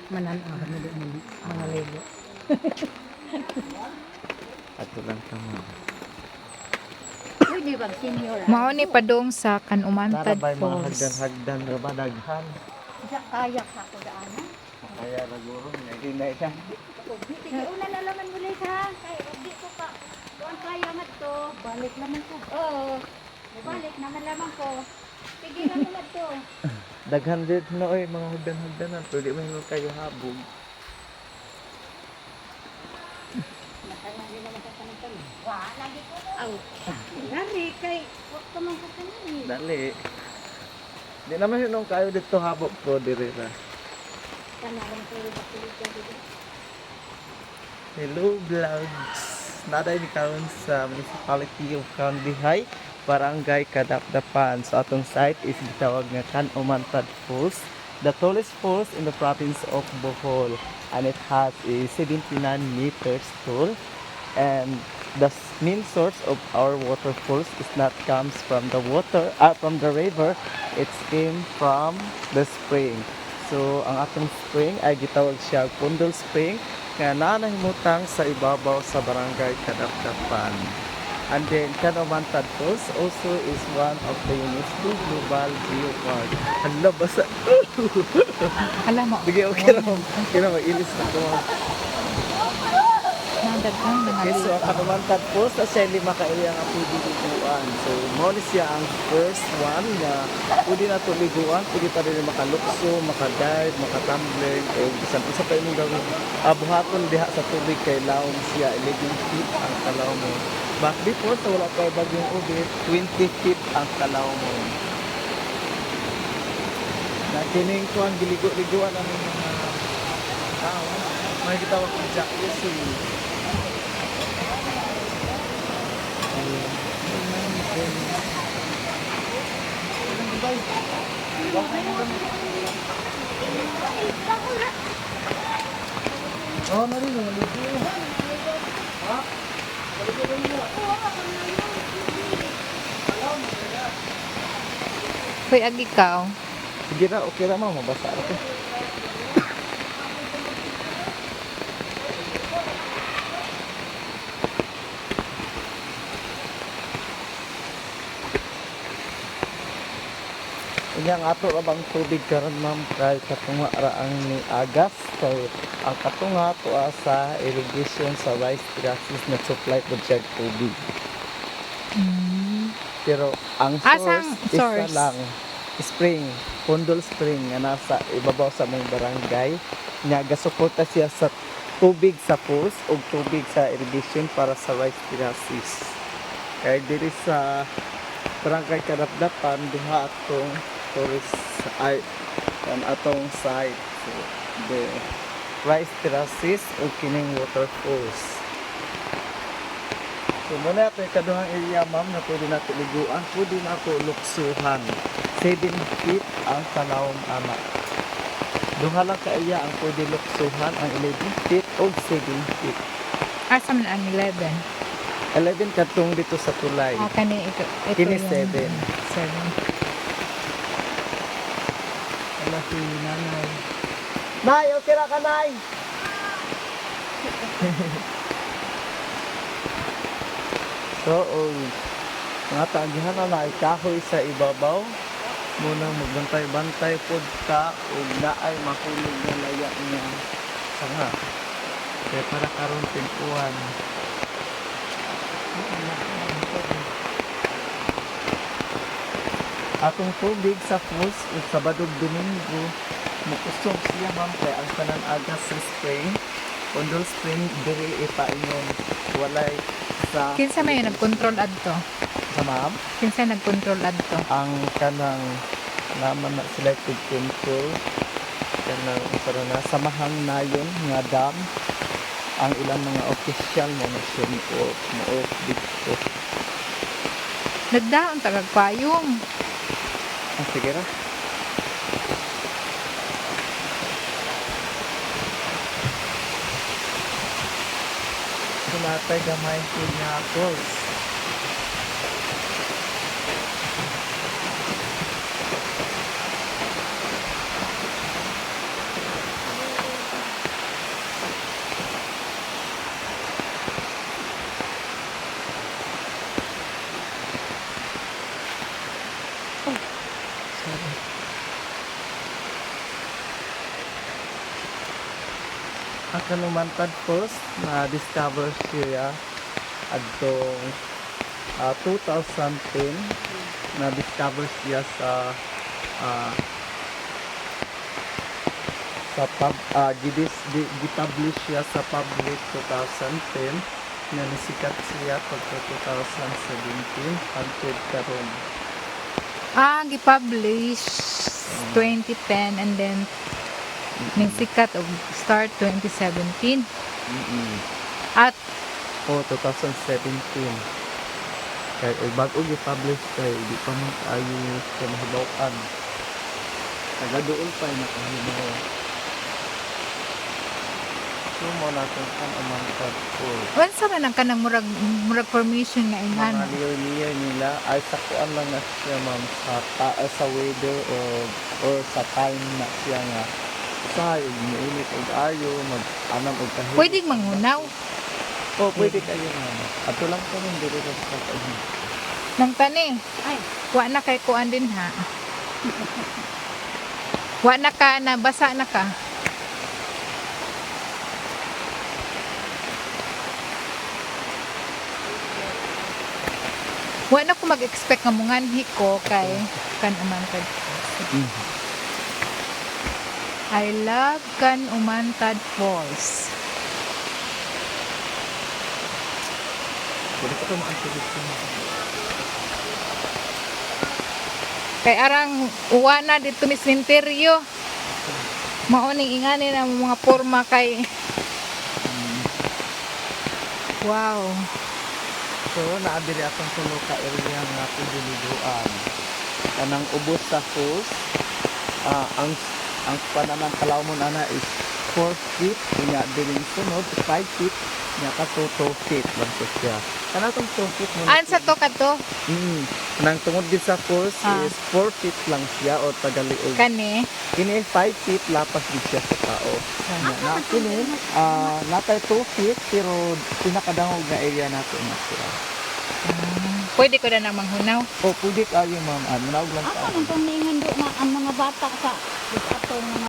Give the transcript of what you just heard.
Mananaw na din mga lego. Ato lang tama. Pwede bang senior? Mao ni padong sa Kanumantad Narabay mga Falls. hagdan-hagdan ra ba daghan. Sa kayak sa ako daanan. Kaya naguro nga di na siya. Sige, una na laman muli ha. Kaya hindi ko pa. Doon kaya nga to. Balik naman ko. Oo. Balik naman lamang ko. Sige lang naman to. Daghan din na oy mga hagdan-hagdanan pero di man kayo habog. Wah, lagi ko. Aw. Lari kay. Huwag ka man kakanan. Dali. Di naman yun nung kayo dito habog ko diri ra. Kanalang ko yung bakulit dito. Hello vlogs. Naday ni karon sa municipality of Kandihay, Barangay Kadapdapan. So atong site is gitawag nga Kanumantad Falls, the tallest falls in the province of Bohol, and it has a 79 meters tall. And the main source of our waterfalls is not comes from the water, from the river. It came from the spring. So ang atong spring ay gitawag siya Pundol Spring nga nanahimutang sa ibabaw sa Barangay Kadapdapan. And then Kanumantad Falls also is one of the UNESCO Global Geopark. Hala basa. Alam mo. Sige, okay na. Okay na, mag-ilis na ko. Nadaghang mga Okay, so ang Kanumantad Falls na siya lima ka area nga pwede liguan. So, mo ni siya ang first one na pwede na ito liguan. Pwede pa rin makalukso, makadive, makatumbling, o bisan isa pa yung gawin. Buhaton diha sa tubig kay laom siya, 11 feet ang kalaw mo. But before, sa wala pa bagyong ubit, 20 feet ang kalaw mo. Nakining ko ang giligo-liguan ang mga tao. May gitawag ko jacuzzi. Oh, nari na. Ha? Hoy, ag ikaw. Sige na, okay na mo. Mabasa ako. Inyang ato ra bang tubig karon ma'am kay katunga ra ang ni agas kay ang katunga tuwa sa irrigation sa rice terraces na supply po siya tubig. Pero ang Asang source source? isa lang spring, Pundol Spring nga nasa ibabaw sa mong barangay nga gasuporta siya sa tubig sa falls ug tubig sa irrigation para sa rice terraces. Kay diri sa Barangay Kadapdapan duha atong tourist ay ang atong site. So, the rice terraces o kining waterfalls. So muna ito yung kaduhang area ma'am na pwede natin liguan, pwede na ito luksuhan. 7 feet ang kalawang anak. Duha lang ka area ang pwede luksuhan, ang 11 feet o 7 feet. Asam na ang 11. 11 katong dito sa tulay. Kani ito Kini yung 7. 7. Wala si nanay. Nay, okay ra ka nay? So, mga taghan na kahoy sa ibabaw. Muna magbantay-bantay pod ka o naay mahulog na laya niya. Sanga. Kaya para karon timpuan. Atong tubig sa falls ug Sabadog Domingo mukusog siya ma'am kay ang tanan agas sa spring Pundol Spring diri ipaingon walay sa Kinsa may nagkontrol adto? sa ma'am Kinsa nagkontrol adto? ang kanang naman na selected control kanang para na samahang nayon nga dam ang ilang mga official mo na siya mo dito. Nagdaon tagag payong. Sige ra. Sumatay gamay po niya falls. Ang Kanumantad Falls na discover siya adtong 2010 na discover siya ah, gipublish siya sa public 2010 na nasikat siya pagka 2017 hangtod karon. Gipublish 2010 and then ning sikat og start 2017. At 2017 kay bago gi-publish kay di pa man ayo sa mahibaw-an taga doon pa nakahibaw. So mo natin ang Kanumantad Falls. unsa man ang kanang murag formation nga Mga ingan? near nila ay sakuan lang na siya ma'am sa weather or sa time na siya nga usahay ug muinit og ayo mag-anam og kahit. Pwedeng mangunaw. Pwede kayo ma'am. Ato lang ko rin dito sa pag-ibig. Nang tani, Ay, wa na kay kuan din ha. Wa na ka na basa na ka. Wa na ko mag-expect nga munganhi ko kay Kanumantad. I love Kanumantad Falls. Pwede ka ito ma-activate ko. Kay arang uwa na dito ni sementeryo. Mauning ingani na mga porma kay wow. So, naadiri atong tulo ka area nga pindiliduan. Kanang ubos sa falls, ang pananang kalawmon ana is 4 feet, kunya diring sunod 5 feet, nya ka 2 feet lang to siya. Kana tong 2 feet mo. Ansa to kadto? Nang tungod gid sa falls is 4 feet lang siya o tagaliog. Kani. Kini 5 feet lapas gid siya sa tao. Na kini natay 2 feet pero pinakadangog nga area nato na siya. Pwede ko na nang manghunaw. O pwede kayo ma'am, manawag lang ako sa nang pangningan do nga ang mga bata sa atong mga